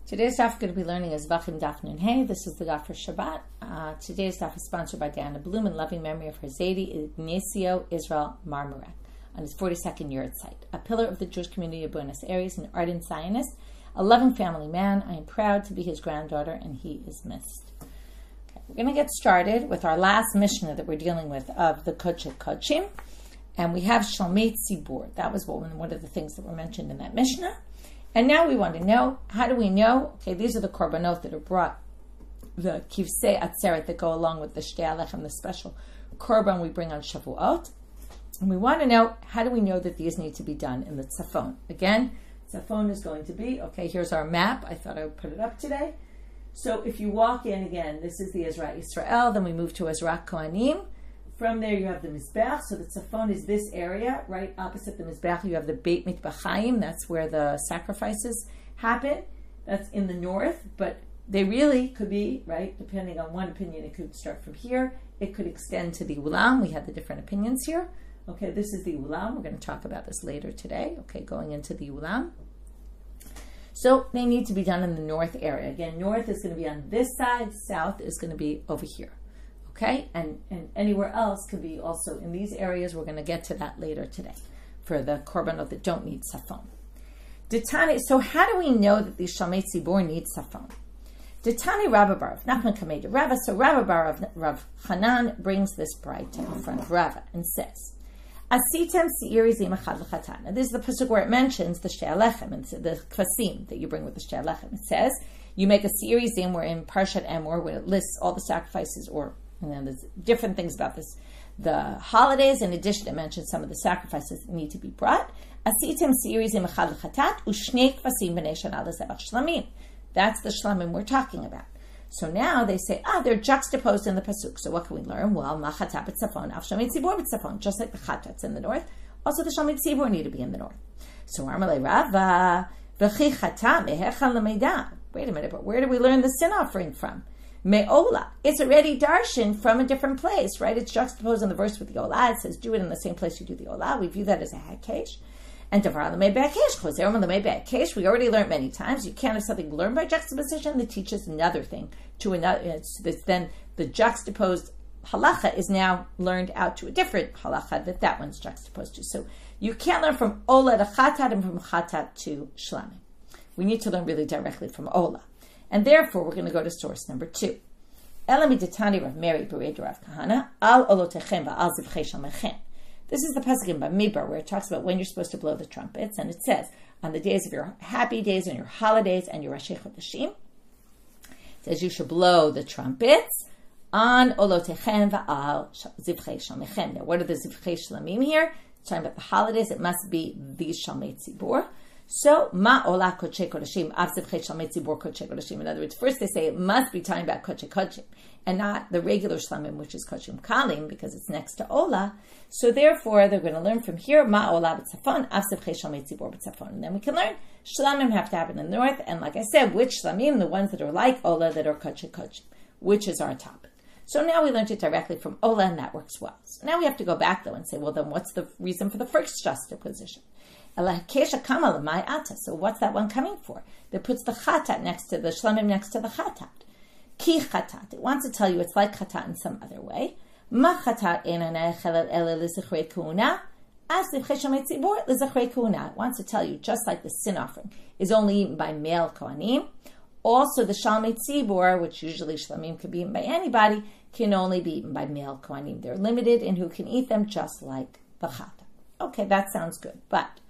Today's daf we're going to be learning is Zevachim daf nun hey. This is the daf for Shabbat. Today's daf is sponsored by Diana Bloom in loving memory of her Zaidi Ignacio Israel Marmarek on his 42nd year at site. A pillar of the Jewish community of Buenos Aires, an ardent Zionist, a loving family man. I am proud to be his granddaughter, and he is missed. Okay, we're going to get started with our last Mishnah that we're dealing with of the Kodesh Kodshim, and we have Shalmei Tzibur. That was one of the things that were mentioned in that Mishnah. And now we want to know, how do we know? Okay, these are the korbanot that are brought, the kivsei atzeret that go along with the shtei alechem, the special korban we bring on Shavuot. And we want to know, how do we know that these need to be done in the tzafon? Again, tzafon is going to be, okay, here's our map. I thought I would put it up today. So if you walk in, again, this is the Ezra Yisrael, then we move to Ezra Kohanim. From there you have the Mizbech, so the tzafon is this area, right opposite the Mizbech you have the Beit Mitbachayim, that's where the sacrifices happen. That's in the north, but they really could be, right, depending on one opinion, it could start from here, it could extend to the Ulam. We had the different opinions here. Okay, this is the Ulam, we're going to talk about this later today, okay, going into the Ulam. So they need to be done in the north area. Again, north is going to be on this side, south is going to be over here. Okay, and anywhere else could be also in these areas. We're going to get to that later today for the korbanot that don't need safon. So how do we know that the Shalmei Tzibur need safon? Ditani Rabba Bar of Nachman Kamei de Rava. So Rabba Bar of Rav Hanan brings this bright in front of Rava and says, Asitem Seiri Zim Echad L'Chatan. Now this is the pasuk where it mentions the shtei alechem and the kvasim that you bring with the shtei alechem. It says you make a Seiri Zim where in Parshat Emor where it lists all the sacrifices and then there's different things about this. The holidays, in addition, it mentions some of the sacrifices that need to be brought. Asitim sirizim echad l'chatat u'shnei kvasim b'nei shana l'zevach shlamim. That's the shlamim we're talking about. So now they say, they're juxtaposed in the pasuk. So what can we learn? Well, machatat b'tzafon, af shalmei tzibur b'tzafon. Just like the chatats in the north, also the shalmei tzibur need to be in the north. So Amalei Rava v'chi chatat mehechal l'meida. Wait a minute, but where do we learn the sin offering from? Me'ola. It's already darshan from a different place, right? It's juxtaposed in the verse with the olah. It says, do it in the same place you do the olah. We view that as a hakesh. And davar l'mei be'hakesh, chozer l'mei be'hakesh. We already learned many times. You can't have something learned by juxtaposition that teaches another thing to another. Then the juxtaposed halacha is now learned out to a different halacha that one's juxtaposed to. So you can't learn from olah to chatat and from chatat to shlamim. We need to learn really directly from olah. And therefore, we're going to go to source number 2. Elami detani Rav Meri Bered Rav Kahana al olotechem va'al zivchei shalmechem. This is the pasuk in Bamidbar where it talks about when you're supposed to blow the trumpets, and it says on the days of your happy days and your holidays and your Rashi Chodeshim, it says you should blow the trumpets on olotechem va'al zivchei shalmechem. Now, what are the zivchei shlamim here? It's talking about the holidays. It must be these Shalmei Tzibur. So, ma ola kodesh kodeshim, av zivchei shalmei tzibur kodesh kodeshim. In other words, first they say it must be talking about kodesh kodeshim, and not the regular shlamim, which is kodeshim kalim, because it's next to ola. So therefore, they're going to learn from here, ma ola b'tzafon, av zivchei shalmei tzibur b'tzafon. And then we can learn, shlamim have to happen in the north, and like I said, which shlamim, the ones that are like ola, that are kodesh kodeshim, which is our topic. So now we learned it directly from ola, and that works well. So now we have to go back though and say, well then what's the reason for the first juxtaposition? So what's that one coming for? That puts the chatat next to the shlamim next to the chatat. Ki chatat. It wants to tell you it's like chatat in some other way. Ma chatat ena ne'echel ele l'zichrei kuhuna. As zivchei shalmei tzibur l'zichrei kuhuna. It wants to tell you just like the sin offering is only eaten by male kohanim. Also the shalmei tzibur, which usually shlamim can be eaten by anybody, can only be eaten by male kohanim. They're limited in who can eat them, just like the chatat. Okay, that sounds good, but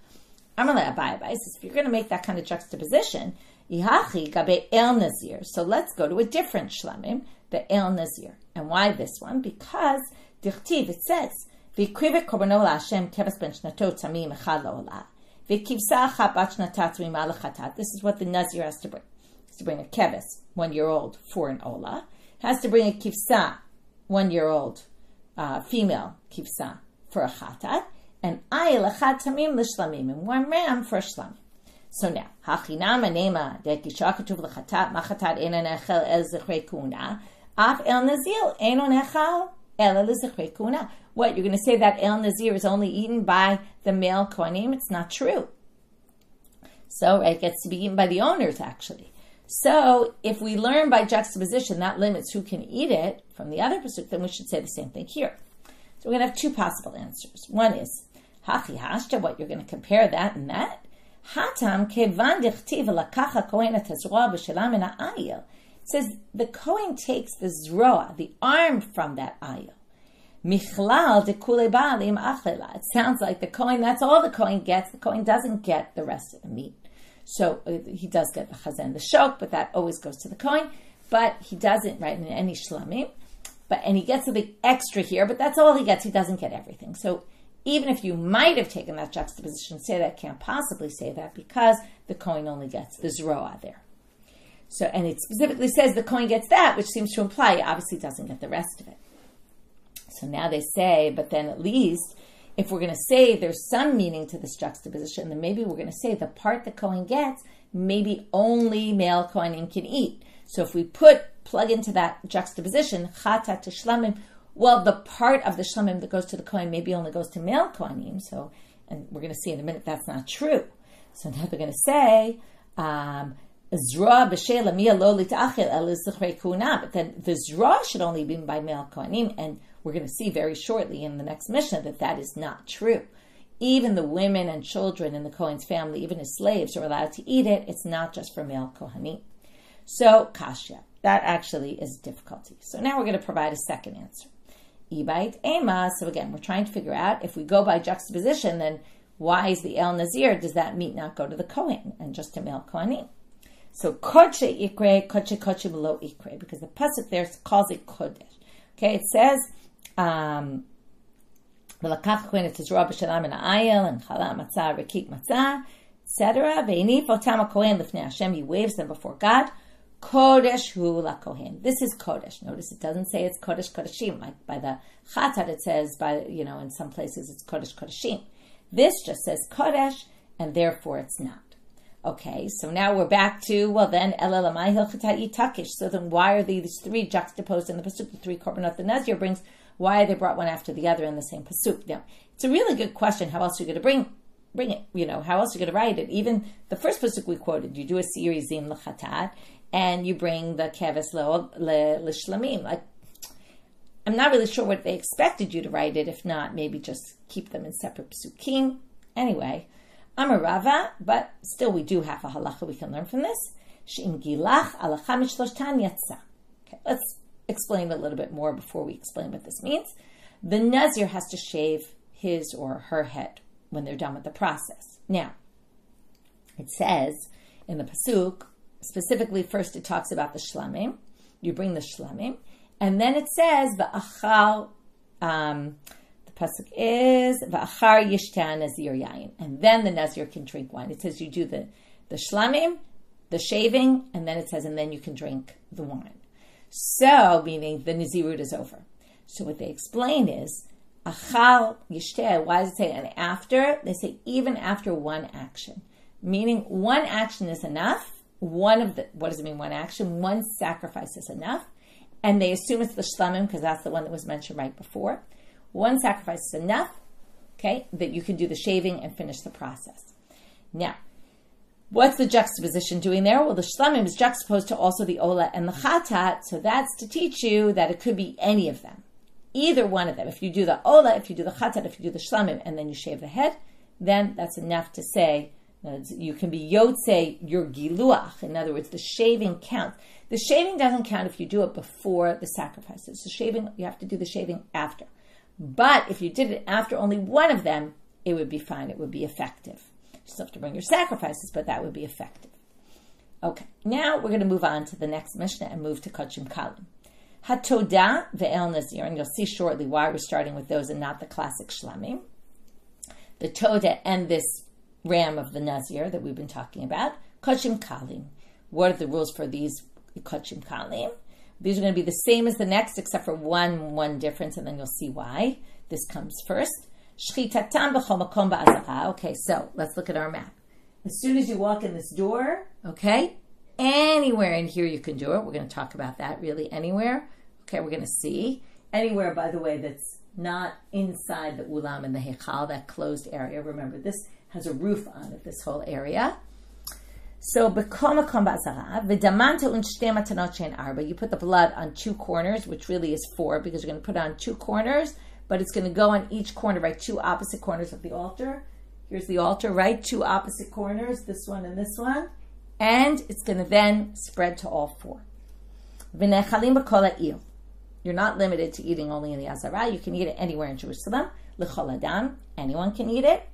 if you're going to make that kind of juxtaposition, so let's go to a different shlamim, the el nazir. And why this one? Because dichtiv, it says, v'krivik korbanot la'Hashem keves ben shnatot tamim echad la'olah, v'kivsa achat bat shnatat tamim alachatat. This is what the nazir has to bring. He has to bring a keves, 1-year-old, for an olah. Has to bring a kivsa, 1-year-old, female kivsa, for a chatat. And ayil echad tamim l'shlamim, and 1 ram for a shlamim. So now, hachinam anema de'kisha katuv l'chatat machatat ena nechel el zichrei kuhuna af el nazir eno nechel el zichrei kuhuna. What, you're going to say that el nazir is only eaten by the male kohanim? It's not true. So it gets to be eaten by the owners actually. So if we learn by juxtaposition that limits who can eat it from the other pasuk, then we should say the same thing here. So we're going to have two possible answers. One is, Hachi hashta, what you're going to compare that and that. Hatam kevan dichtiv lakacha kohen et hazroa b'shelam min ha'ayil. It says the kohen takes the zroa, the arm from that ayil. Michlal de kule ba'alim achlela. It sounds like the kohen, that's all the kohen gets. The kohen doesn't get the rest of the meat. So he does get the chazen, the shok, but that always goes to the kohen. But he doesn't, right, in any shlamim. And he gets a big extra here, but that's all he gets. He doesn't get everything. So even if you might have taken that juxtaposition, say that, can't possibly say that because the kohen only gets the zroa there. So, and it specifically says the kohen gets that, which seems to imply he obviously doesn't get the rest of it. So now they say, but then at least if we're going to say there's some meaning to this juxtaposition, then maybe we're going to say the part the kohen gets, maybe only male kohanim can eat. So if we plug into that juxtaposition, chata to shlamim, well, the part of the shlamim that goes to the kohen maybe only goes to male kohanim. So, and we're going to see in a minute that's not true. So now they're going to say, Zra b'shela mia lo litachil el zichrei kuna, but then the zra should only be by male kohanim, and we're going to see very shortly in the next Mishnah that that is not true. Even the women and children in the kohen's family, even his slaves, are allowed to eat it. It's not just for male kohanim. So kasha, that actually is a difficulty. So now we're going to provide a second answer. Ibait ema. So again, we're trying to figure out if we go by juxtaposition, then why is the el nazir? Does that meat not go to the kohen and just to male kohanim? So kodshe ikre, kodshe below ikre, because the pasuk there calls it kodesh. Okay, it says, "V'lakach kohen et tizroa b'shalam min ha'ayil and chala matzah rekik matzah, etc." Ve'inif otam kohen lifnei Hashem. He waves them before God. Kodesh hu la kohen. This is kodesh. Notice it doesn't say it's kodesh kodeshim like by the chatat. It says in some places it's kodesh kodeshim. This just says kodesh, and therefore it's not. Okay, so now we're back to, well then, elalamai hilchatai takish. So then why are these three juxtaposed in the pasuk, the three korbanot the nazir brings, why are they brought one after the other in the same pasuk? Now, it's a really good question. How else are you going to bring it? How else are you going to write it? Even the first pasuk we quoted, you do a series zim l'chatat, and you bring the keves l'shlamim. Like, I'm not really sure what they expected you to write it. If not, maybe just keep them in separate pasukim. Anyway, Amarava, but still we do have a halacha we can learn from this. She'im gilach alacha mishloshtan yatsa. Okay, let's explain a little bit more before we explain what this means. The nazir has to shave his or her head when they're done with the process. Now, it says in the pasuk, specifically first it talks about the shlamim. You bring the shlamim, and then it says va'achal. Pasuk is va'achar yishtan nazir yain, and then the nazir can drink wine. It says you do the shlamim, the shaving, and then it says, and then you can drink the wine. So, meaning the nazirut is over. So what they explain is achal yishteh. Why does it say and after? They say even after one action, meaning one action is enough. What does it mean? One action, one sacrifice is enough, and they assume it's the shlamim because that's the one that was mentioned right before. One sacrifice is enough, okay, that you can do the shaving and finish the process. Now, what's the juxtaposition doing there? Well, the shlamim is juxtaposed to also the ola and the chatat, so that's to teach you that it could be any of them. Either one of them. If you do the ola, if you do the chatat, if you do the shlamim, and then you shave the head, then that's enough to say, you can be yotze your giluach. In other words, the shaving counts. The shaving doesn't count if you do it before the sacrifices. The shaving, you have to do the shaving after. But if you did it after only one of them, it would be fine. It would be effective. You still have to bring your sacrifices, but that would be effective. Okay, now we're going to move on to the next Mishnah and move to Kodshim Kalim. Hatodah ve'el nazir, and you'll see shortly why we're starting with those and not the classic shlamim. The Todah and this ram of the nazir that we've been talking about. Kodshim Kalim. What are the rules for these Kodshim Kalim? These are going to be the same as the next, except for one difference, and then you'll see why. This comes first. Shchitatam b'chol makom ba'azara. Okay, so let's look at our map. As soon as you walk in this door, okay, anywhere in here you can do it. We're going to talk about that, really, anywhere. Okay, we're going to see. Anywhere, by the way, that's not inside the ulam and the heichal, that closed area. Remember, this has a roof on it, this whole area. So, b'kol makom ba'azara, v'damanta u'n'shtei matanot she'en arba. You put the blood on 2 corners, which really is 4, because you're going to put it on 2 corners, but it's going to go on each corner, right? 2 opposite corners of the altar. Here's the altar, right? 2 opposite corners, this one and this one. And it's going to then spread to all 4. V'nechalim b'kol ha'ir. You're not limited to eating only in the Azara. You can eat it anywhere in Jerusalem. L'chol adam. Anyone can eat it.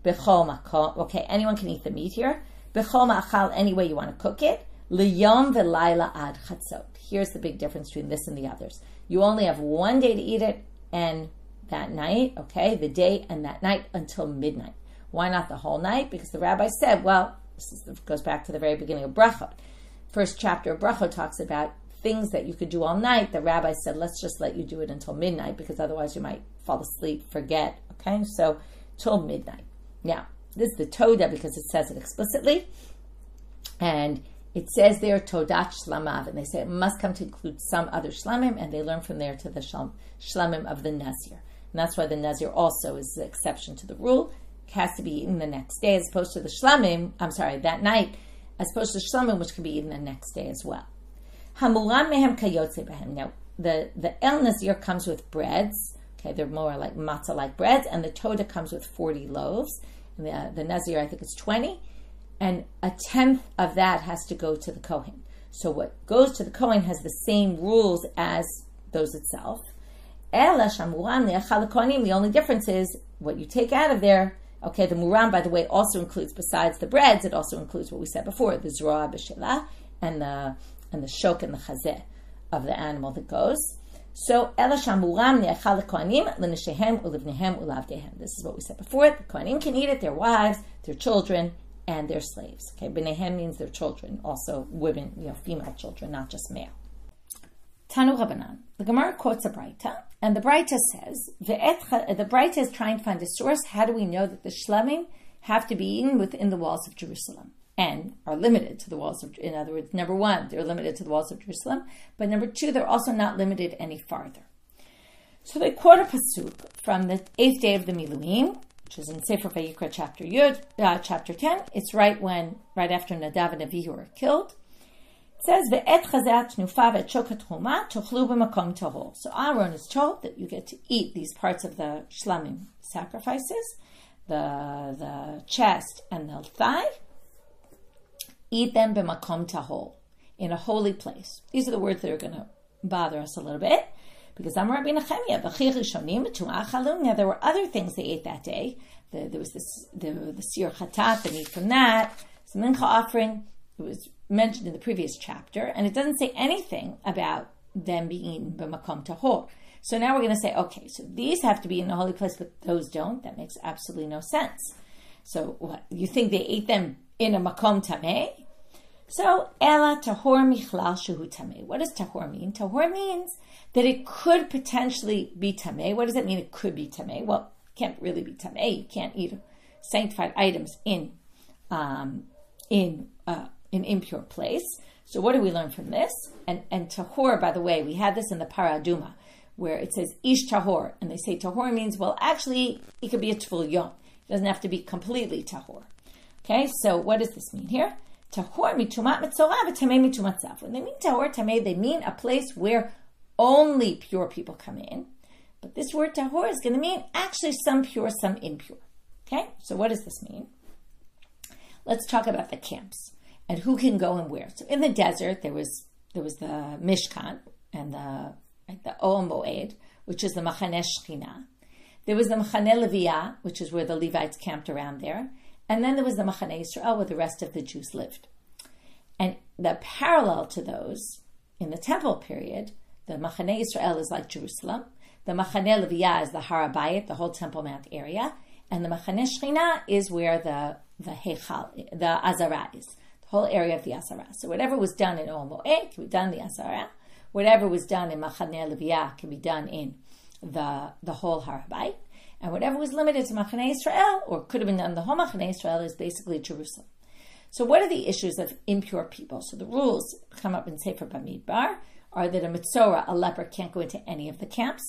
B'chol makom. Okay, anyone can eat the meat here. B'chol ma'achal, any way you want to cook it. L'yom v'layla ad chatzot. Here's the big difference between this and the others. You only have 1 day to eat it, and that night, okay, the day and that night until midnight. Why not the whole night? Because the rabbi said, well, this goes back to the very beginning of Brachot. First chapter of Brachot talks about things that you could do all night. The rabbi said, let's just let you do it until midnight, because otherwise you might fall asleep, forget, okay? So, till midnight. Now, this is the Toda because it says it explicitly. And it says there, Todat Shlamav. And they say it must come to include some other Shlamim, and they learn from there to the Shlamim of the Nazir. And that's why the Nazir also is the exception to the rule. It has to be eaten the next day, as opposed to the Shlamim, that night, as opposed to Shlamim, which can be eaten the next day as well. Hamuram mehem kayotze behem. Now, the El Nazir comes with breads. Okay, they're more like matzah-like breads, and the Toda comes with 40 loaves. And the Nazir, I think, is 20. And 1/10 of that has to go to the Kohen. So what goes to the Kohen has the same rules as those itself. The only difference is what you take out of there. Okay, the muram, by the way, also includes, besides the breads, it also includes what we said before, the zroa b'shelah and the shok and the chazeh of the animal that goes. So, this is what we said before. The Kohanim can eat it, their wives, their children, and their slaves. Okay, b'nehem means their children, also women, female children, not just male. Tanu Rabbanan. The Gemara quotes a Braita, and the Braita says, the Braita is trying to find a source. How do we know that the shlamim have to be eaten within the walls of Jerusalem and are limited to the walls of, in other words, number 1, they're limited to the walls of Jerusalem, but number 2, they're also not limited any farther. So they quote a pasuk from the 8th day of the Miluim, which is in Sefer Vayikra chapter 10. It's right after Nadav and Avihu are killed. It says, "Ve'et chazat nufa ve'et shokat chuma tochlu b'makom tahor." So Aaron is told that you get to eat these parts of the shlamim sacrifices, the chest and the thigh. Eat them b'makom tahor, in a holy place. These are the words that are going to bother us a little bit, because Amar Rabbi Nechemia, v'chi rishonim v'tumah chalum. Now there were other things they ate that day. There was the sir chatat, the meat from that, the mincha offering. It was mentioned in the previous chapter, and it doesn't say anything about them being eaten b'makom tahor. So now we're going to say, okay, so these have to be in a holy place, but those don't. That makes absolutely no sense. So what? You think they ate them in a makom tameh? So, ela tahor michlal shehu tameh. What does tahor mean? Tahor means that it could potentially be tameh. What does it mean it could be tameh? Well, it can't really be tameh. You can't eat sanctified items in an impure place. So what do we learn from this? And tahor, by the way, we had this in the Paraduma, where it says ish tahor, and they say tahor means, well, actually, it could be a tful yom. It doesn't have to be completely tahor. Okay, so what does this mean here? Tahor mitumat mitzorah v'tamei mitumat zav. When they mean tahor tamei, they mean a place where only pure people come in. But this word tahor is going to mean actually some pure, some impure. Okay, so what does this mean? Let's talk about the camps and who can go and where. So in the desert, there was the Mishkan and the Ohel Moed, which is the Machaneh Shechina. There was the Machaneh Leviah, which is where the Levites camped around there. And then there was the Machaneh Yisrael, where the rest of the Jews lived. And the parallel to those, in the temple period, the Machaneh Yisrael is like Jerusalem. The Machaneh Leviah is the Har HaBayit, the whole Temple Mount area. And the Machaneh Shechina is where the Heichal, the Azara is, the whole area of the Azara. So whatever was done in Ohel Moed can be done in the Azara. Whatever was done in Machaneh Leviah can be done in the whole Har HaBayit. And whatever was limited to Machaneh Yisrael, or could have been done the whole Machaneh Yisrael, is basically Jerusalem. So what are the issues of impure people? So the rules come up in Sefer Bamidbar are that a Mitzorah, a leper, can't go into any of the camps.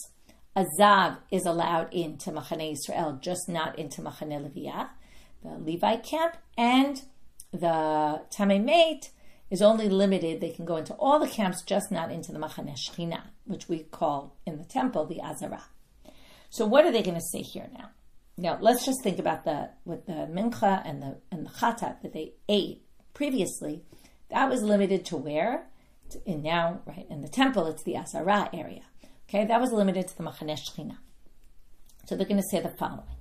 A Zav is allowed into Machaneh Yisrael, just not into Machaneh Leviah, the Levite camp. And the Tamei Meit is only limited. They can go into all the camps, just not into the Machaneh Shechina, which we call in the temple the Azara. So what are they going to say here now? Now let's just think about the mincha and the chatat that they ate previously. That was limited to where? And now, right, in the temple, it's the Azara area. Okay, that was limited to the Machaneh Shechina. So they're going to say the following.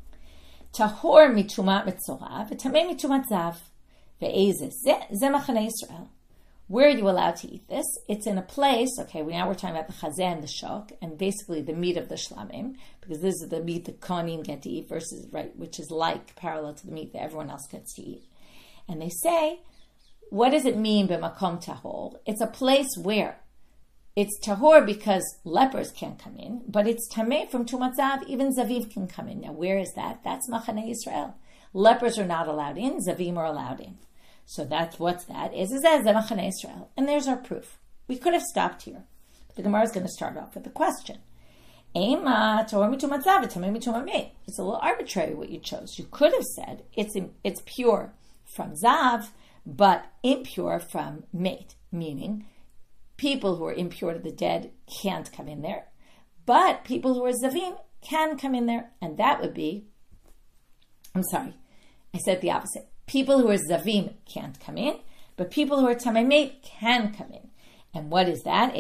Tahor mitumat mitzorav, v'tamei mitumat zav, ve'ezeh ze Machaneh Yisrael. Where are you allowed to eat this? It's in a place, okay, now we're talking about the chazeh and the shok, and basically the meat of the shlamim, because this is the meat the kohanim get to eat versus, right, which is like, parallel to the meat that everyone else gets to eat. And they say, what does it mean b'makom tahor? It's a place where it's tahor because lepers can't come in, but it's tameh from tumat zav, even zaviv can come in. Now where is that? That's Machaneh Yisrael. Lepers are not allowed in, zavim are allowed in. So that's what's that? Is Machaneh Yisrael. And there's our proof. We could have stopped here. But the Gemara is going to start off with a question. It's a little arbitrary what you chose. You could have said it's pure from zav, but impure from mate, meaning people who are impure to the dead can't come in there, but people who are zavim can come in there, and that would be, I said the opposite. People who are zavim can't come in, but people who are tamei meit can come in. And what is that?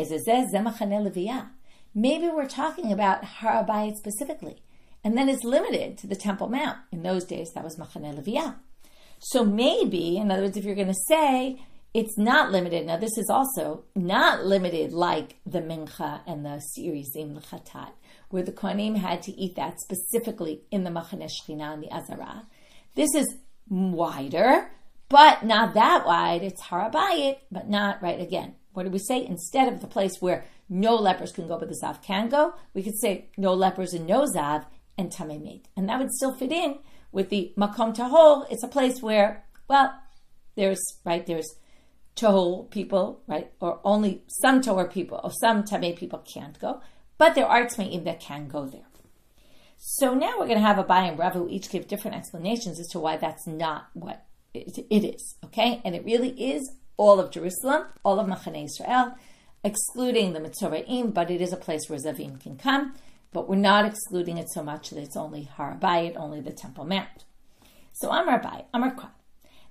Maybe we're talking about Har HaBayit specifically, and then it's limited to the Temple Mount. In those days, that was Machaneh Leviyah. So maybe, in other words, if you're going to say it's not limited, now this is also not limited like the Mincha and the Sirizim L'Chatat, where the Kohanim had to eat that specifically in the Machaneh Shechina and the Azara. This is wider, but not that wide. It's Har HaBayit, but not, right, again, what did we say? Instead of the place where no lepers can go, but the Zav can go, we could say no lepers and no Zav and Tamei Meit. And that would still fit in with the Makom Tahol. It's a place where, well, there's Tahol people, right, or only some Tahor people, or some Tamei people can't go, but there are Tmeim that can go there. So now we're going to have Abai and Rav who each give different explanations as to why that's not what it is, okay? And it really is all of Jerusalem, all of Machaneh Yisrael, excluding the Mitzoraim, but it is a place where Zavim can come, but we're not excluding it so much that it's only Har HaBayit, only the Temple Mount. So Amar Abai, Amar Kwan,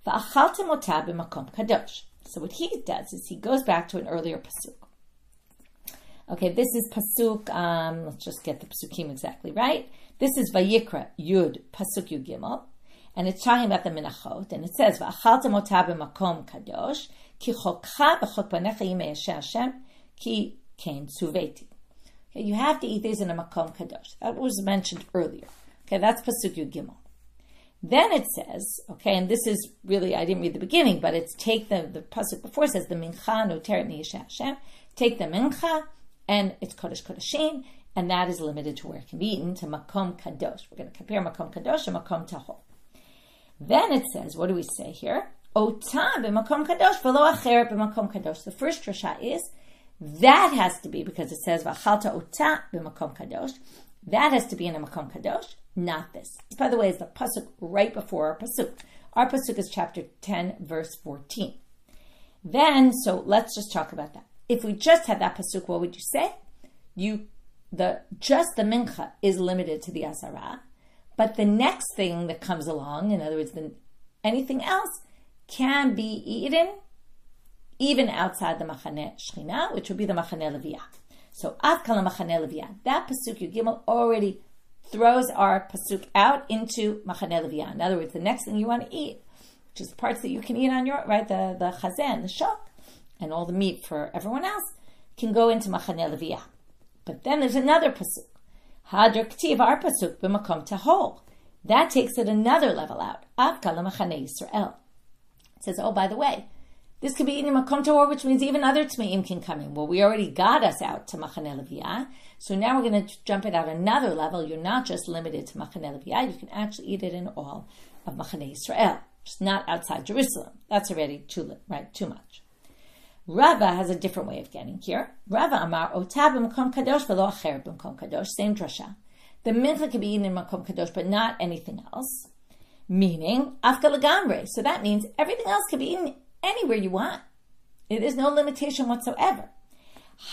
V'achaltem otah b'makom kadosh. So what he does is he goes back to an earlier pasuk. Okay, this is pasuk, let's just get the pasukim exactly right. This is Vayikra, Yud, pasuk Yud Gimel, and it's talking about the Menachot, and it says, V'achaltem otah b'makom kadosh, ki chokcha v'chok banecha yimei Hashem, ki kein tzuveti. Okay, you have to eat these in a makom kadosh. That was mentioned earlier. Okay, that's pasuk Yud Gimel. Then it says, okay, and this is really, I didn't read the beginning, but it's take the pasuk before says, the mincha noteret miyisha Hashem, take the mincha, and it's kodesh kodeshim, and that is limited to where it can be eaten, to makom kadosh. We're going to compare makom kadosh and makom tahol. Then it says, what do we say here? Otah b'makom kadosh v'lo acheret b'makom kadosh. The first drasha is, that has to be, because it says, v'achalta otah b'makom kadosh, that has to be in a makom kadosh, not this. This, by the way, is the pasuk right before our pasuk. Our pasuk is chapter 10, verse 14. Then, so let's just talk about that. If we just had that pasuk, what would you say? Just the mincha is limited to the azara, but the next thing that comes along, in other words, anything else, can be eaten even outside the Machaneh Shechina, which would be the Machaneh Leviyah. So, Av Kala Machaneh Leviyah, that pasuk Yud Gimel already throws our pasuk out into Machaneh Leviyah. In other words, the next thing you want to eat, which is parts that you can eat on your, right, the chazeh and the shok, and all the meat for everyone else, can go into Machaneh Leviyah. But then there's another pasuk. Hadr K'tiv, our pasuk, b'makom tahol. That takes it another level out. Av Kala Machaneh Yisrael. It says, oh, by the way, this can be eaten in makom tahor, which means even other tmeim can come in. Well, we already got us out to Machaneh Leviyah, so now we're going to jump it out another level. You're not just limited to Machaneh Leviyah, you can actually eat it in all of Machaneh Yisrael, just not outside Jerusalem. That's already too much. Rava has a different way of getting here. Rava amar otah b'makom kadosh v'lo acheret b'makom kadosh. Same drasha. The mincha can be eaten in makom kadosh, but not anything else. Meaning, afka legamre. So that means everything else can be eaten anywhere you want. There's no limitation whatsoever.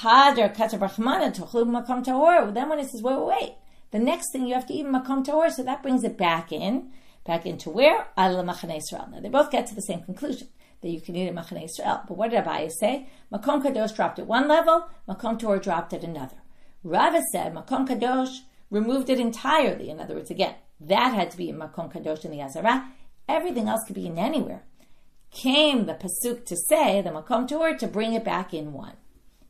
Hadar katar brachmana tochlu makom tahor. Then when it says, wait, the next thing you have to eat makom tahor, so that brings it back into where? Al machane Israel. Now they both get to the same conclusion, that you can eat at machane Israel. But what did Abaye say? Makom kadosh dropped at one level, makom tahor dropped at another. Rava said makom kadosh removed it entirely. In other words, again, that had to be in makom kadosh in the Azara. Everything else could be in anywhere. Came the pasuk to say, the makom tahor, to bring it back in one.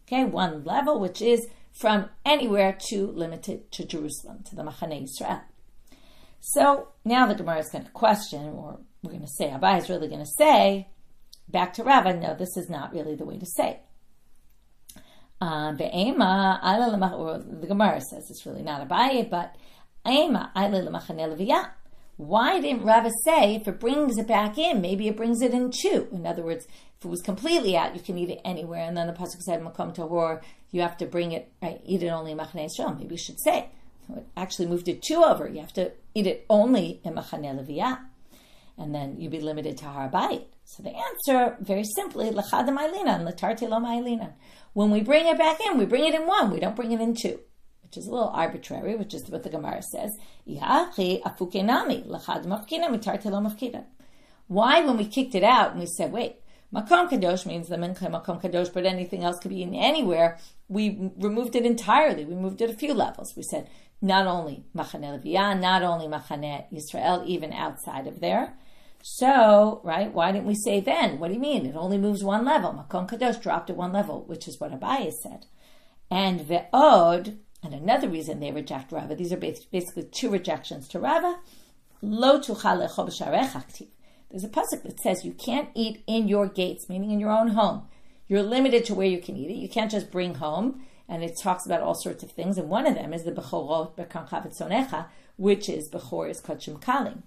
Okay, one level, which is from anywhere to limited to Jerusalem, to the Machane Yisrael. So now the Gemara is going to question, or we're going to say, Abaye is really going to say, back to Rava, no, this is not really the way to say it. The Gemara says it's really not Abaye, but why didn't Rava say if it brings it back in, maybe it brings it in two? In other words, if it was completely out, you can eat it anywhere. And then the pasuk said, Makom tahor, you have to bring it, right, eat it only in Machane Yisrael. Maybe you should say, it actually moved it two over. You have to eat it only in Machane Leviyah. And then you'd be limited to Har Bayit. So the answer, very simply, L'chad ma'ilinan, l'tarti lo ma'ilinan. When we bring it back in, we bring it in one. We don't bring it in two, which is a little arbitrary, which is what the Gemara says. Why, when we kicked it out and we said, wait, Makom Kadosh means the Mincha Makom Kadosh, but anything else could be in anywhere, we removed it entirely. We moved it a few levels. We said, not only Machane Leviyah, not only Machane Yisrael, even outside of there. So, right, why didn't we say then? What do you mean? It only moves one level. Makom Kadosh dropped at one level, which is what Abaye said. And Ve'od, and another reason they reject Rava, these are basically two rejections to Rava, Lo tuchal lecho b'sharecha ktiv. There's a pasuk that says you can't eat in your gates, meaning in your own home. You're limited to where you can eat it. You can't just bring home. And it talks about all sorts of things. And one of them is the bechorot b'kan chavetzonecha, which is bechor is kodshim kalim.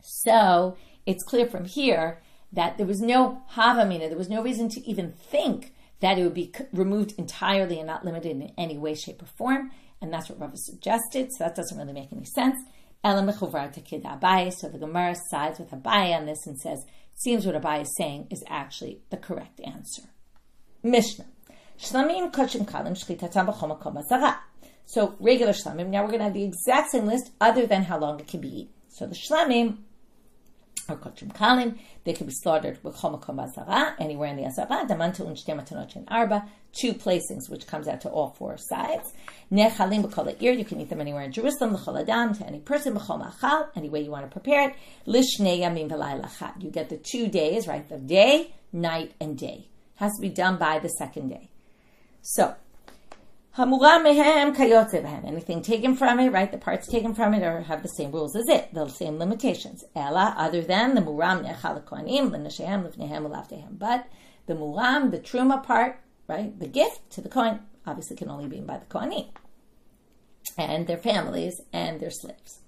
So it's clear from here that there was no havamina. There was no reason to even think that it would be removed entirely and not limited in any way, shape, or form. And that's what Rava suggested. So that doesn't really make any sense. So the Gemara sides with Abaye on this and says, it seems what Abaye is saying is actually the correct answer. Mishnah. Shlamim kochim kalim shchitatam b'chol makom hazara. So regular shlamim. Now we're going to have the exact same list other than how long it can be eaten. So the shlamim, or kochim kalim, they can be slaughtered with chol makom hazara, anywhere in the hazara. Damantu u'nshte matanot in arba, two placings, which comes out to all four sides. Nechalim b'kol ha'ir, you can eat them anywhere in Jerusalem. L'chol adam, to any person. B'chol ma'achal, any way you want to prepare it. Lishnei yamim v'layla chad. You get the 2 days, right? The day, night, and day. It has to be done by the second day. So, hamura mehem kayotze b'hem. Anything taken from it, right? The parts taken from it are have the same rules as it, the same limitations. Ela, other than the muram nechal kohanim l'neshehem l'fnehem l'avtehem. But the muram, the truma part, right? The gift to the kohen, obviously can only be by the kohanim and their families and their slaves.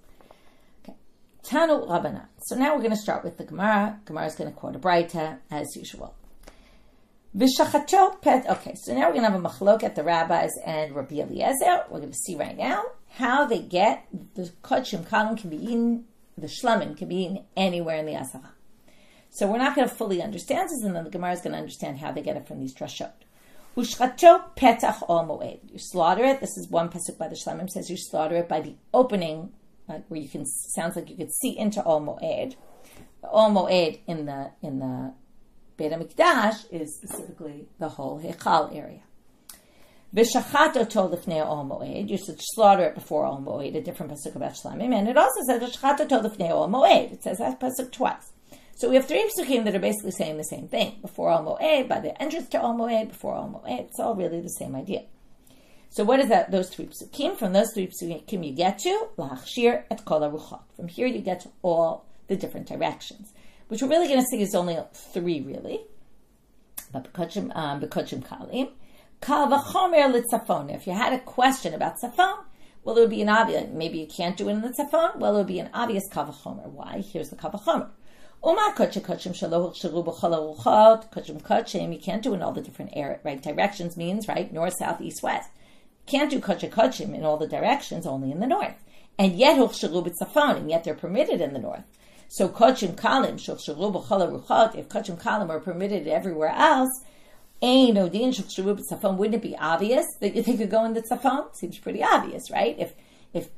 Okay, Tanu Rabbanan. So now we're going to start with the Gemara. Gemara is going to quote a Braita as usual. Okay, so now we're going to have a machlok at the rabbis and Rabbi Eliezer. We're going to see right now how they get the kodshim kalim can be eaten, the shlamim can be eaten anywhere in the Azara. So we're not going to fully understand this, and then the Gemara is going to understand how they get it from these drashot. Ushchato petach ol moed. You slaughter it. This is one pasuk by the shlamim says you slaughter it by the opening, where you can sounds like you could see into ol moed. The ol moed in the Beit HaMikdash is specifically the whole Heichal area. V'shachato tol lifnei ol moed. You should slaughter it before ol moed. A different pasuk about shlamim, and it also says v'shachato tol lifnei ol moed. It says that pasuk twice. So we have 3 pasukim that are basically saying the same thing. Before ol moed, by the entrance to ol moed, before ol moed. It's all really the same idea. So what is that? Those 3 pasukim. From those 3 pasukim you get to lahachshir et kol haruchot. From here you get to all the different directions, which we're really going to see is only 3, really. But b'kodshim kalim. Kal v'chomer l'tzafon. If you had a question about tzafon, well, it would be an obvious, maybe you can't do it in the tzafon, well, it would be an obvious kal v'chomer. Why? Here's the kal v'chomer. Uma kodshim shelo hukshru b'chol haruchot. Kodshim, you can't do in all the different right directions, means, right, north, south, east, west. You can't do kodshim in all the directions, only in the north. And yet hukshru b'tzafon, and yet they're permitted in the north. So kochim kalim shulchsharu b'chol haruchot. If kochim kalim are permitted everywhere else, ein odin shulchsharu b'tzafon. Wouldn't it be obvious that they could go in the tzafon? Seems pretty obvious, right? If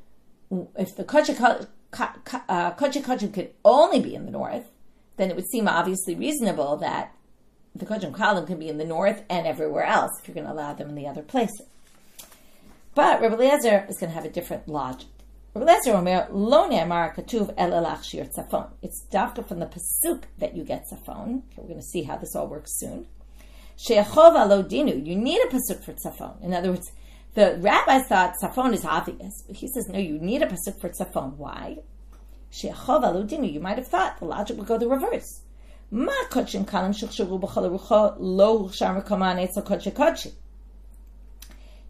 the kochim could only be in the north, then it would seem obviously reasonable that the kochim kalim can be in the north and everywhere else if you're going to allow them in the other places. But Rabbi Eliezer is going to have a different logic. Rabbi Eliezer Omer, lo ne'amar katuv el elachshir tzafon. It's dafka from the pasuk that you get tzafon. Okay, we're going to see how this all works soon. She'achov alo dinu. You need a pasuk for tzafon. In other words, the rabbis thought tzafon is obvious, but he says no. You need a pasuk for tzafon. Why? She'achov alo dinu. You might have thought the logic would go the reverse. Ma kochim kalim shulchsharu b'chol haruchot lo shar mekoman etzel kochim kochim.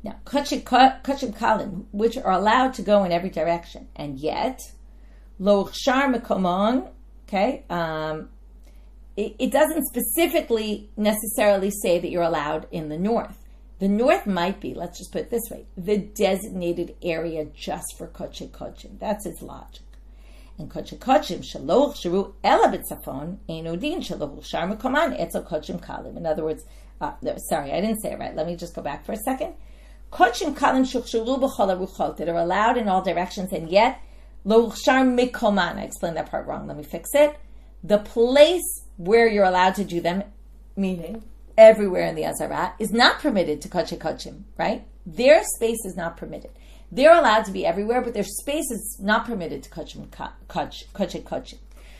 Now, kochim kalim, which are allowed to go in every direction, and yet, lo chshar mekomon, okay, it doesn't specifically necessarily say that you're allowed in the north. The north might be, let's just put it this way, the designated area just for kochim. That's its logic. And kochim shelo chsharu ela b'tzafon ein odin shelo chshar mekoman etzel kochim kalim. In other words, sorry, I didn't say it right. Let me just go back for a second. Kochim kalim shulchsharu b'chol haruchot, that are allowed in all directions, and yet lo chshar mekoman. I explained that part wrong. Let me fix it. The place where you're allowed to do them, meaning everywhere in the Azara, is not permitted to kochim, right? Their space is not permitted. They're allowed to be everywhere, but their space is not permitted to kochim.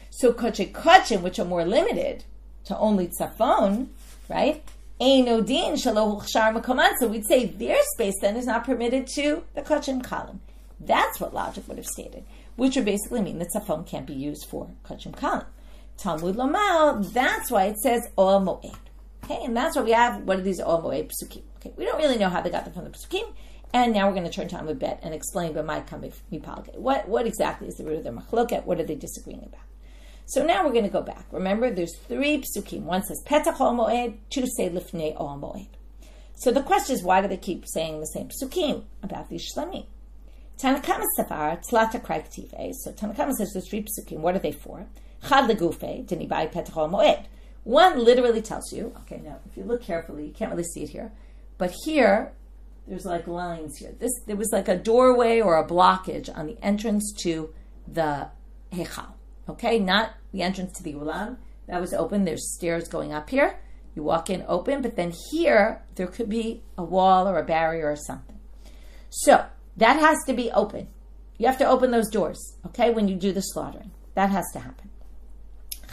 So kochim, which are more limited to only tzafon, right? Ein odin shelo chshar mekoman. So we'd say their space then is not permitted to the kochim kalim. That's what logic would have stated, which would basically mean that tzafon can't be used for kochim kalim. Talmud Lamal, that's why it says ol moed. Okay, and that's why we have one of these ol moed psukim. Okay, we don't really know how they got them from the psukim, and now we're going to turn to Talmud Bet and explain what exactly is the root of their machloket. What are they disagreeing about? So now we're going to go back. Remember, there's 3 psukim. One says petach ol moed, 2 say lifnei ol moed. So the question is, why do they keep saying the same psukim about these shlamim? Tanakama safar tzlata kraiktive. So Tanakama says there's 3 psukim. What are they for? Chad legufe denibai petach ol moed. One literally tells you. Okay, now if you look carefully, you can't really see it here, but here there's like lines here. There was like a doorway or a blockage on the entrance to the hechal. Okay, not the entrance to the ulam. That was open. There's stairs going up here. You walk in open, but then here there could be a wall or a barrier or something. So that has to be open. You have to open those doors, okay, when you do the slaughtering. That has to happen.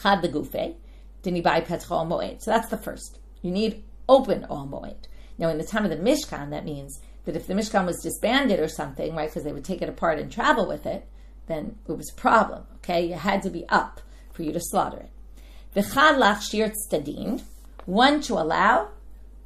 Chad legufe denibai petach ol moed. So that's the first. You need open ol moed. Now, in the time of the Mishkan, that means that if the Mishkan was disbanded or something, right, because they would take it apart and travel with it, then it was a problem, okay? You had to be up for you to slaughter it. V'chad lachshir tzadin, one to allow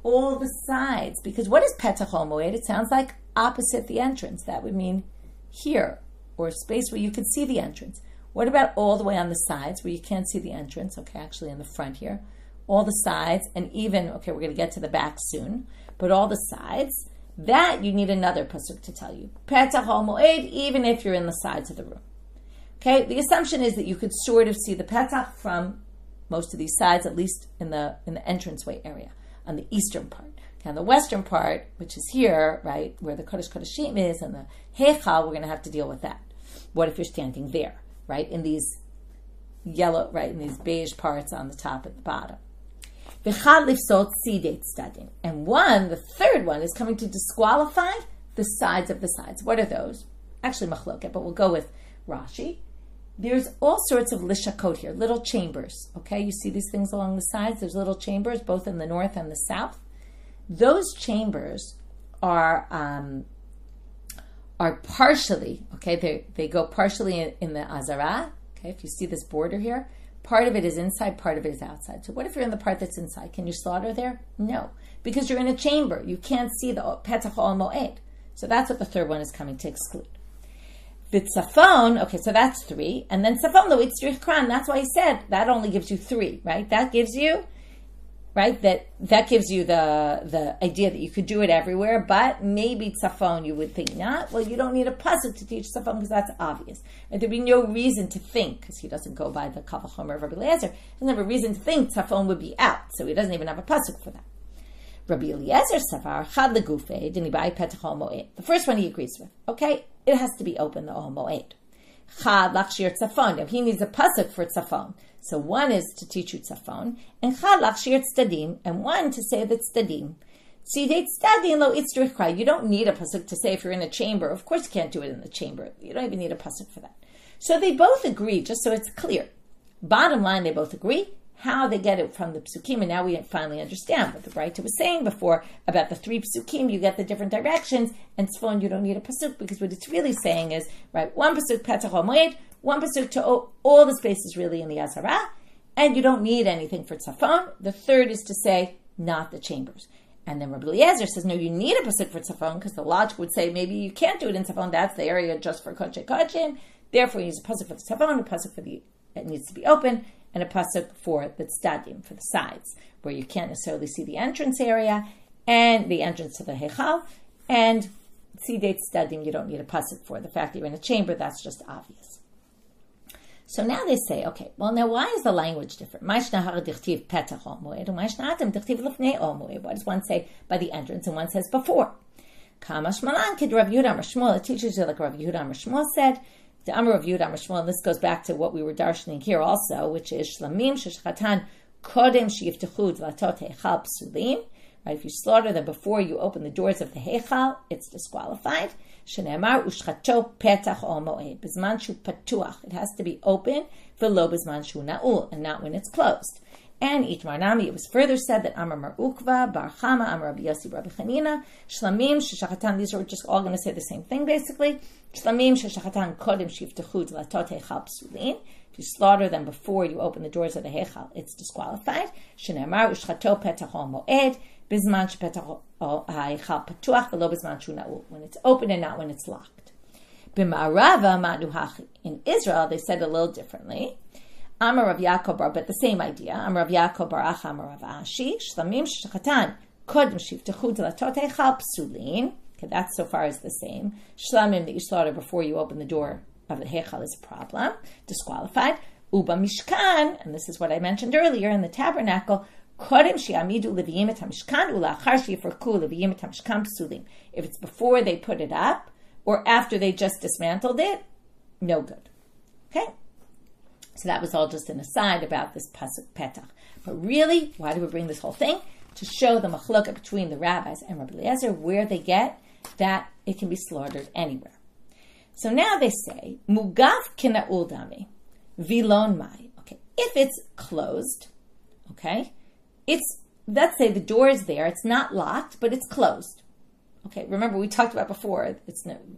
all the sides, because what is petach ol moed? It sounds like opposite the entrance. That would mean here, or a space where you could see the entrance. What about all the way on the sides where you can't see the entrance? Okay, actually in the front here. All the sides, and even, okay, we're going to get to the back soon, but all the sides, that you need another pasuk to tell you. Petach ol moed, even if you're in the sides of the room. Okay, the assumption is that you could sort of see the petach from most of these sides, at least in the entranceway area, on the eastern part. Okay, on the western part, which is here, right, where the Kodesh Kodeshim is, and the Heichal, we're going to have to deal with that. What if you're standing there, right, in these yellow, right, in these beige parts on the top and the bottom? And one, the third one, is coming to disqualify the sides of the sides. What are those? Actually, machloket, but we'll go with Rashi. There's all sorts of lishakot here, little chambers. Okay, you see these things along the sides? There's little chambers, both in the north and the south. Those chambers are partially, okay, they go partially in the Azara. Okay, if you see this border here, part of it is inside, part of it is outside. So what if you're in the part that's inside? Can you slaughter there? No, because you're in a chamber. You can't see the petach ol moed. So that's what the third one is coming to exclude. B'tzafon, okay, so that's 3. And then tzafon lo itzrich kran. That's why he said that only gives you 3, right? That gives you right? That gives you the idea that you could do it everywhere, but maybe tzafon you would think not. Well, you don't need a pasuk to teach tzafon because that's obvious. And there'd be no reason to think, because he doesn't go by the Kal V'chomer of Rabbi Eliezer, he doesn't have a reason to think tzafon would be out, so he doesn't even have a pasuk for that. Rabbi Eliezer savar chad legufei denibai petach ol moed. The first one he agrees with. Okay, it has to be open, the ol moed. Chad lachshir tzafon. Now he needs a pasuk for tzafon. So one is to teach you tzafon, and chad lachshir tzadim, and one to say that tzadim. Tzidei tzadim lo itzrich. You don't need a pasuk to say if you're in a chamber. Of course you can't do it in the chamber. You don't even need a pasuk for that. So they both agree, just so it's clear. Bottom line, they both agree. How they get it from the psukim, and now we finally understand what the Braita was saying before about the 3 psukim. You get the different directions, and tzfon you don't need a pasuk, because what it's really saying is, right, one pasuk petach moed, one pasuk to all the spaces really in the Azara, and you don't need anything for tzafon. The third is to say not the chambers. And then Rabbi Eliezer says, no, you need a pasuk for tzafon, because the logic would say maybe you can't do it in tzafon. That's the area just for kodesh kodeshim. Therefore, you use a pasuk for the tzafon, a pasuk for it needs to be open, and a pasuk for the tzadim, for the sides, where you can't necessarily see the entrance area and the entrance to the heichal. And tzidei tzadim, you don't need a pasuk for. The fact that you're in a chamber, that's just obvious. So now they say, okay, well, now why is the language different? Why does one say by the entrance and one says before? It teaches you like Rav Yehuda Amar Shmuel said. The Amar of Yehuda Amar Shmuel, and this goes back to what we were darshaning here also, which is shlamim sheshchatan kodem sheyiftechu dlatot heichal psulim. Right, if you slaughter them before you open the doors of the heichal, it's disqualified. Shenemar ushchato petach ol moed bizman shu patuach. It has to be open v'lo bizman shu na'ul, and not when it's closed. And Itmar Nami, it was further said that Amar Mar Ukva, Bar Chama, Amar Rabbi Yossi, Rabbi Chanina, Shlamim, Sheshachatan, these are just all going to say the same thing basically. Shlamim, Sheshachatan, Kodem, Shiftechu, Dlatot, Heichal, Psulin. If you slaughter them before you open the doors of the Heichal, it's disqualified. Shenemar, Ushchato, Petach, Ol Moed, Bizman, Shepetach, Heichal, Patuach, Velo Bizman, Shu Na'ul, when it's open and not when it's locked. B'ma'arava, Ma'nu Hachi. In Israel, they said a little differently. Amar Rav Yaakov Bar, but the same idea. Amar Rav Yaakov Bar Acha Amar Rav Ashi, Shlamim Shechatan, Kodem Shiftechu Delatot Heichal Psulin. Okay, that's so far as the same. Shlamim that you slaughter before you open the door of the Heichal is a problem, disqualified. Uba Mishkan, and this is what I mentioned earlier in the tabernacle, Kodem Shiamidu Leviyim et HaMishkan Ulachar Shifarku Leviyim et HaMishkan Psulin. If it's before they put it up or after they just dismantled it, no good. Okay? So that was all just an aside about this pasuk petach. But really, why do we bring this whole thing? To show the machloka between the rabbis and Rabbi Eliezer, where they get that it can be slaughtered anywhere. So now they say, mugaf kina'ul dami, vilon mai. Okay, if it's closed, okay, let's say the door is there, it's not locked, but it's closed. Okay, remember we talked about before,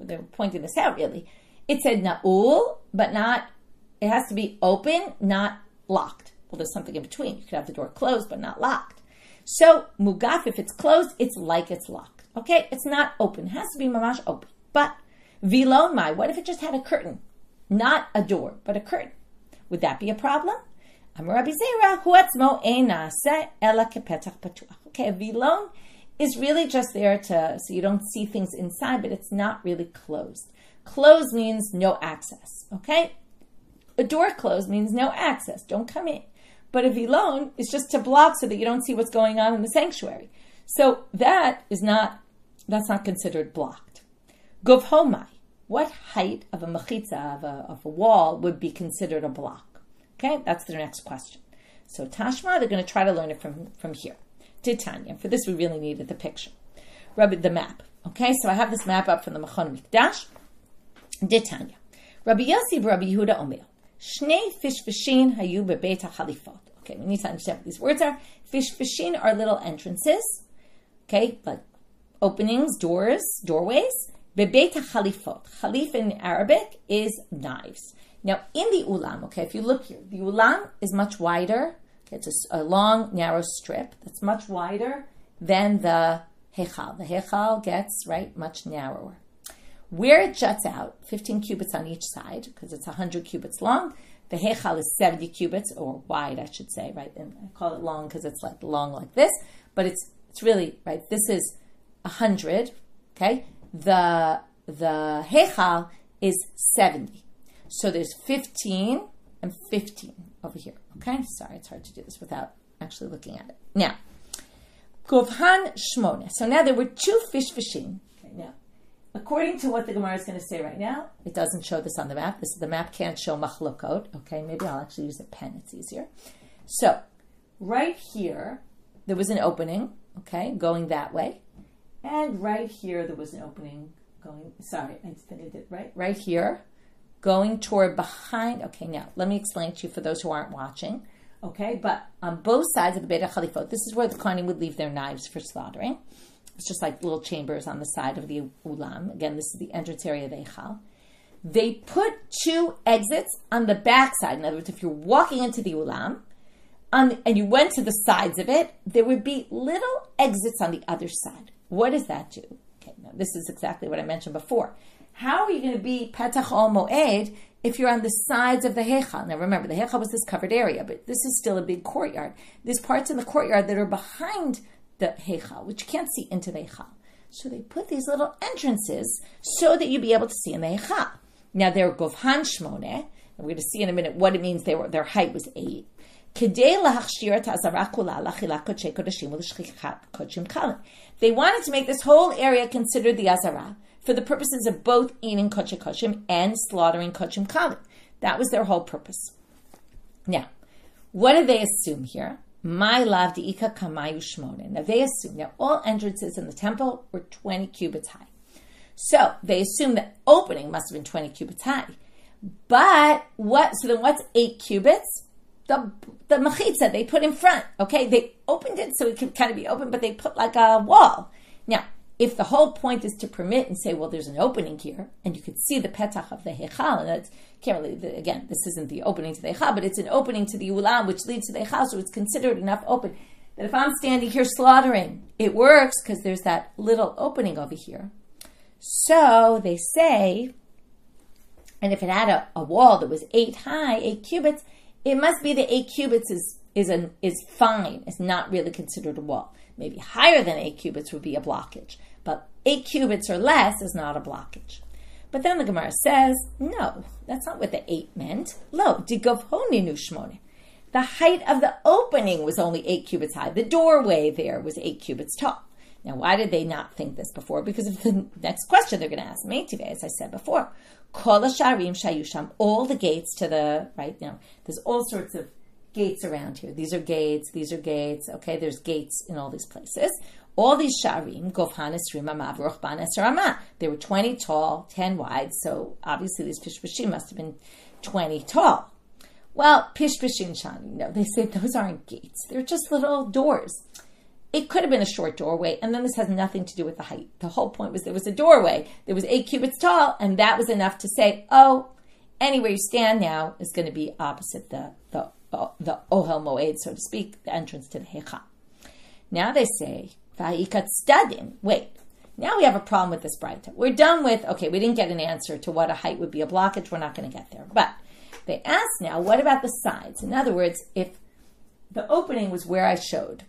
they were pointing this out really. It said na'ul, but not, it has to be open, not locked. Well, there's something in between. You could have the door closed, but not locked. So, mugaf, if it's closed, it's like it's locked. Okay? It's not open. It has to be mamash open. But, vilon mai, what if it just had a curtain? Not a door, but a curtain. Would that be a problem? Amar Rabbi Zera, huatzmo eina se ela kepetach patuach. Okay, a vilon is really just there so you don't see things inside, but it's not really closed. Closed means no access. Okay? A door closed means no access. Don't come in. But a vilon is just to block so that you don't see what's going on in the sanctuary. So that's not considered blocked. Govhomai, what height of a mechitza, of a wall, would be considered a block? Okay, that's the next question. So Tashma, they're going to try to learn it from here. Titania, for this we really needed the picture. The map. Okay, so I have this map up from the Machon Mikdash. Titania. Rabbi Yossi Rabbi Yehuda Omer. Shnei fishfishin hayu bebeit hachalifot. Okay, we need to understand what these words are. Fishfishin are little entrances, okay, like openings, doors, doorways. Bebeit hachalifot. Chalif in Arabic is knives. Now, in the ulam, okay, if you look here, the ulam is much wider. Okay, it's a long, narrow strip that's much wider than the heichal. The heichal gets, right, much narrower. Where it juts out, 15 cubits on each side, because it's 100 cubits long, The Heichal is 70 cubits, or wide, I should say, right? And I call it long because it's like long like this, but it's really, right? This is 100, okay? The Heichal is 70. So there's 15 and 15 over here, okay? Sorry, it's hard to do this without actually looking at it. Now, Govhan Shmone. So now there were 2 fishing. Okay, now, according to what the Gemara is going to say right now, it doesn't show this on the map. The map can't show machlokot. Okay, maybe I'll actually use a pen. It's easier. So, right here, there was an opening, okay, going that way. And right here, there was an opening going, sorry, I did it right here, going toward behind. Okay, now, let me explain to you for those who aren't watching. Okay, but on both sides of the Beit HaChalifot, this is where the Kohanim would leave their knives for slaughtering. It's just like little chambers on the side of the Ulam. Again, this is the entrance area of the Eichal. They put 2 exits on the back side. In other words, if you're walking into the Ulam, and you went to the sides of it, there would be little exits on the other side. What does that do? Okay, now this is exactly what I mentioned before. How are you going to be Petach Ol Moed if you're on the sides of the Heichal? Now remember, the Heichal was this covered area, but this is still a big courtyard. There's parts in the courtyard that are behind the Heichal, which you can't see into the Heichal. So they put these little entrances so that you'd be able to see in the Heichal. Now they're Govhan Shmone, and we're going to see in a minute what it means their height was 8. They wanted to make this whole area considered the Azara for the purposes of both eating kodesh koshim and slaughtering kodesh kalim. That was their whole purpose. Now, what do they assume here? My lav diika kamayu shmone. Now they assume that all entrances in the temple were 20 cubits high. So they assume that opening must have been 20 cubits high. But then what's 8 cubits? The machitza they put in front. Okay, they opened it so it could kind of be open, but they put like a wall. Now, if the whole point is to permit and say, well, there's an opening here, and you could see the petach of the Heichal, and that's can't really, again, this isn't the opening to the Heichal, but it's an opening to the Ulam, which leads to the Heichal, so it's considered enough open that if I'm standing here slaughtering, it works because there's that little opening over here. So they say, and if it had a wall that was 8 high, 8 cubits, it must be that 8 cubits is fine. It's not really considered a wall. Maybe higher than 8 cubits would be a blockage. But 8 cubits or less is not a blockage. But then the Gemara says, no, that's not what the 8 meant. Lo, digovhoninu shmone. The height of the opening was only 8 cubits high. The doorway there was 8 cubits tall. Now, why did they not think this before? Because of the next question they're going to ask me today, as I said before. Kol hasharim shayusham, all the gates to the, right, there's all sorts of gates around here. These are gates, okay, there's gates in all these places. All these sharim, govhan esrim amav, rochban esrama. They were 20 tall, 10 wide, so obviously these pishpashim must have been 20 tall. Well, pishpashim shani, they say those aren't gates. They're just little doors. It could have been a short doorway, and then this has nothing to do with the height. The whole point was there was a doorway. There was 8 cubits tall, and that was enough to say, oh, anywhere you stand now is going to be opposite the Ohel Moed, so to speak, the entrance to the Heichal. Now they say, Vayikra stadim. Wait, now we have a problem with this Braita. We're done with, okay, we didn't get an answer to what a height would be a blockage. We're not going to get there. But they ask now, what about the sides? In other words, if the opening was where I showed,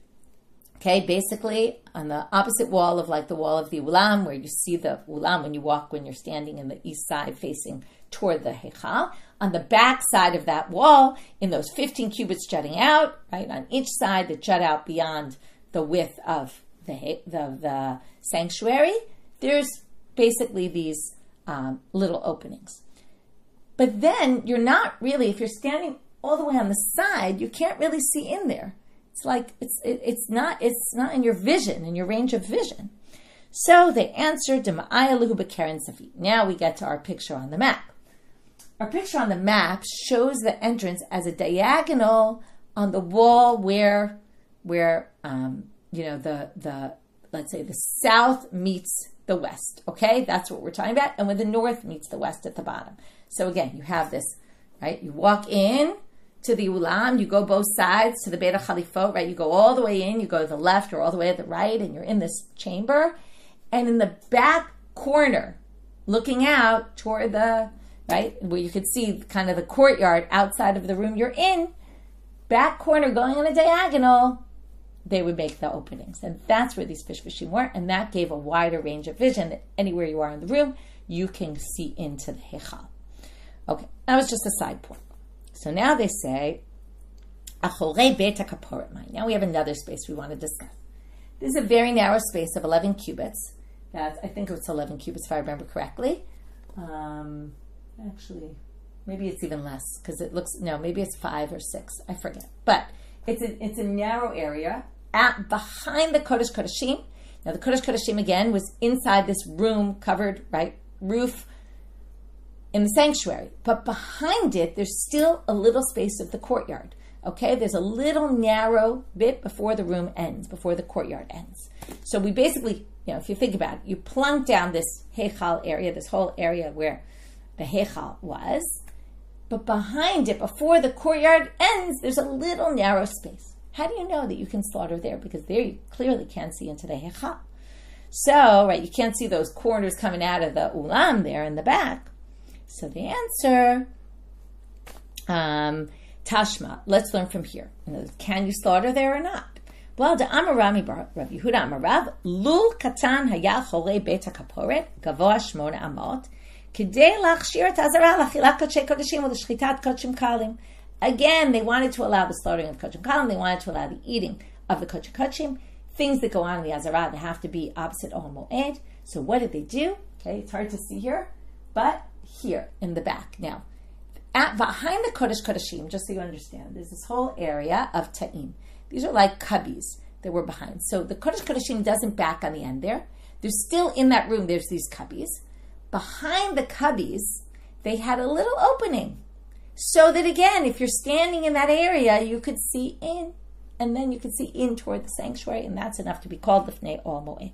okay, basically on the opposite wall of like the wall of the Ulam, where you see the Ulam when you're standing in the east side facing toward the Heichal. On the back side of that wall, in those 15 cubits jutting out, right, on each side that jut out beyond the width of the sanctuary, there's basically these little openings. But then you're not really, if you're standing all the way on the side, you can't really see in there. It's like it's not in your vision, in your range of vision. So they answered, now we get to our picture on the map. Our picture on the map shows the entrance as a diagonal on the wall where the let's say the south meets the west. Okay, that's what we're talking about, and where the north meets the west at the bottom. So again, you have this, right? You walk in to the Ulam, you go both sides to the Beit HaChalifot, right? You go all the way in, you go to the left or all the way to the right, and you're in this chamber. And in the back corner, looking out toward the right, where you could see kind of the courtyard outside of the room you're in, back corner going on a diagonal, they would make the openings. And that's where these fishvashim were, and that gave a wider range of vision that anywhere you are in the room, you can see into the Heichal. Okay, that was just a side point. So now they say, now we have another space we want to discuss. This is a very narrow space of 11 cubits. I think it's 11 cubits if I remember correctly. Actually, maybe it's even less because it looks, no, maybe it's 5 or 6. I forget. But it's a narrow area behind the Kodesh Kodeshim. Now the Kodesh Kodeshim again was inside this room covered, right, roof in the sanctuary. But behind it, there's still a little space of the courtyard. Okay, there's a little narrow bit before the room ends, before the courtyard ends. So we basically, if you think about it, you plunk down this Heichal area, this whole area where the Heichal was, but behind it, before the courtyard ends, there's a little narrow space. How do you know that you can slaughter there? Because there you clearly can't see into the Heichal. So, right, you can't see those corners coming out of the Ulam there in the back. So the answer, Tashma, let's learn from here. Can you slaughter there or not? Well, the Bamidbar, Rav Yehuda Amarav, Lul Katan Haya Chorei Beit HaKaporet, Gavoa Shmona Amot, Kidei Lachshir Et Hazara L'Achilat Kodshei Kodeshim U'L'Shchitat Kodshim Kalim. Again, they wanted to allow the slaughtering of Kodshim Kalim, they wanted to allow the eating of the Kodshim Kodshim. Things that go on in the Hazara, they have to be opposite Ol Moed. So what did they do? Okay, it's hard to see here, but here in the back. Now, behind the Kodesh Kodeshim, just so you understand, there's this whole area of Ta'im. These are like cubbies that were behind. So the Kodesh Kodeshim doesn't back on the end there. There's still in that room, there's these cubbies. Behind the cubbies, they had a little opening. So that again, if you're standing in that area, you could see in, and then you could see in toward the sanctuary, and that's enough to be called Lifnei Ol Moed.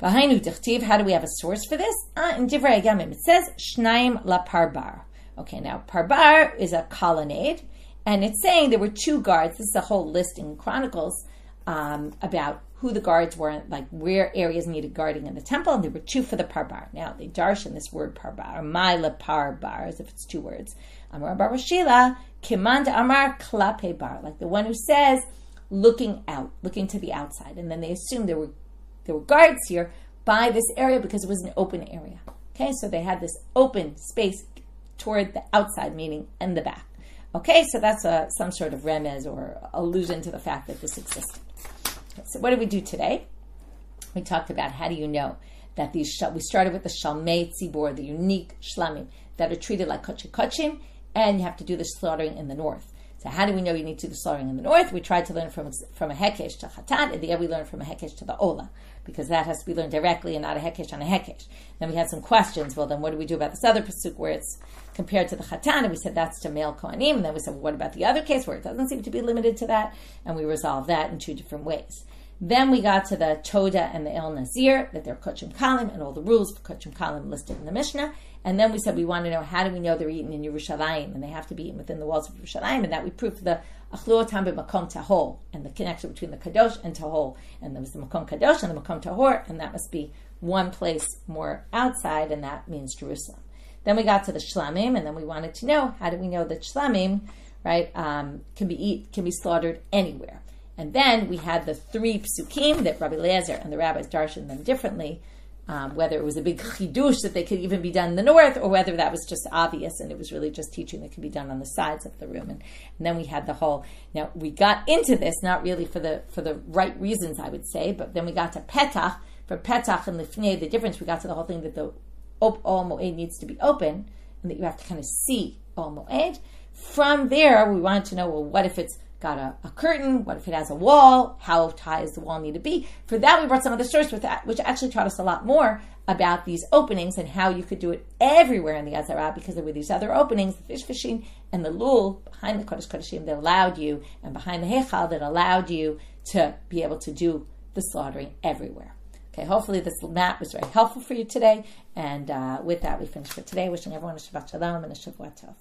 V'hainu dichtiv, how do we have a source for this? In Divrei Yamim, it says, Shnaim la Parbar. Okay, now Parbar is a colonnade, and it's saying there were 2 guards. This is a whole list in Chronicles about who the guards were, like where areas needed guarding in the temple, and there were 2 for the Parbar. Now, they darshan this word Parbar, or Maila Parbar, as if it's 2 words. Amar Bar Shila, Kimand Amar Klape Bar, like the one who says, looking out, looking to the outside. And then they assumed there were guards here by this area because it was an open area. Okay, so they had this open space toward the outside, meaning in the back. Okay, so that's some sort of remez or allusion to the fact that this existed. Okay, so what did we do today? We talked about how do you know that we started with the Shalmei Tzibor, the unique shlamim that are treated like kochim, and you have to do the slaughtering in the north. So how do we know you need to do the slaughtering in the north? We tried to learn from a hekesh to chatan. At the end, we learned from a hekesh to the ola, because that has to be learned directly and not a hekesh on a hekesh. Then we had some questions. Well, then what do we do about this other pasuk where it's compared to the chatan? And we said that's to male kohanim. And then we said, well, what about the other case where it doesn't seem to be limited to that? And we resolved that in 2 different ways. Then we got to the Toda and the El Nazir, that they're Kodshim Kalim, and all the rules for Kodshim Kalim listed in the Mishnah. And then we said we want to know, how do we know they're eaten in Yerushalayim, and they have to be eaten within the walls of Yerushalayim, and that we proved the Achluotam b'Makom Tahol, and the connection between the Kadosh and Tahol. And there was the Makom Kadosh and the Makom Tahor, and that must be one place more outside, and that means Jerusalem. Then we got to the Shlamim, and then we wanted to know, how do we know that Shlamim, right, can be slaughtered anywhere? And then we had the 3 psukim that Rabbi Eliezer and the rabbis darshan them differently, whether it was a big chidush that they could even be done in the north, or whether that was just obvious and it was really just teaching that could be done on the sides of the room. And then we had the whole. Now we got into this not really for the right reasons, I would say, but then we got to petach. For petach and lifnei, the difference, we got to the whole thing that the Ol Moed needs to be open and that you have to kind of see Ol Moed. From there, we wanted to know, well, what if it's got a curtain? What if it has a wall? How high does the wall need to be? For that, we brought some other source with that, which actually taught us a lot more about these openings and how you could do it everywhere in the Azara, because there were these other openings, the fishing and the lul behind the Kodesh Kodeshim that allowed you, and behind the Heichal that allowed you to be able to do the slaughtering everywhere. Okay, hopefully this map was very helpful for you today. And with that, we finish for today. Wishing everyone a Shabbat Shalom and a Shavua Tov.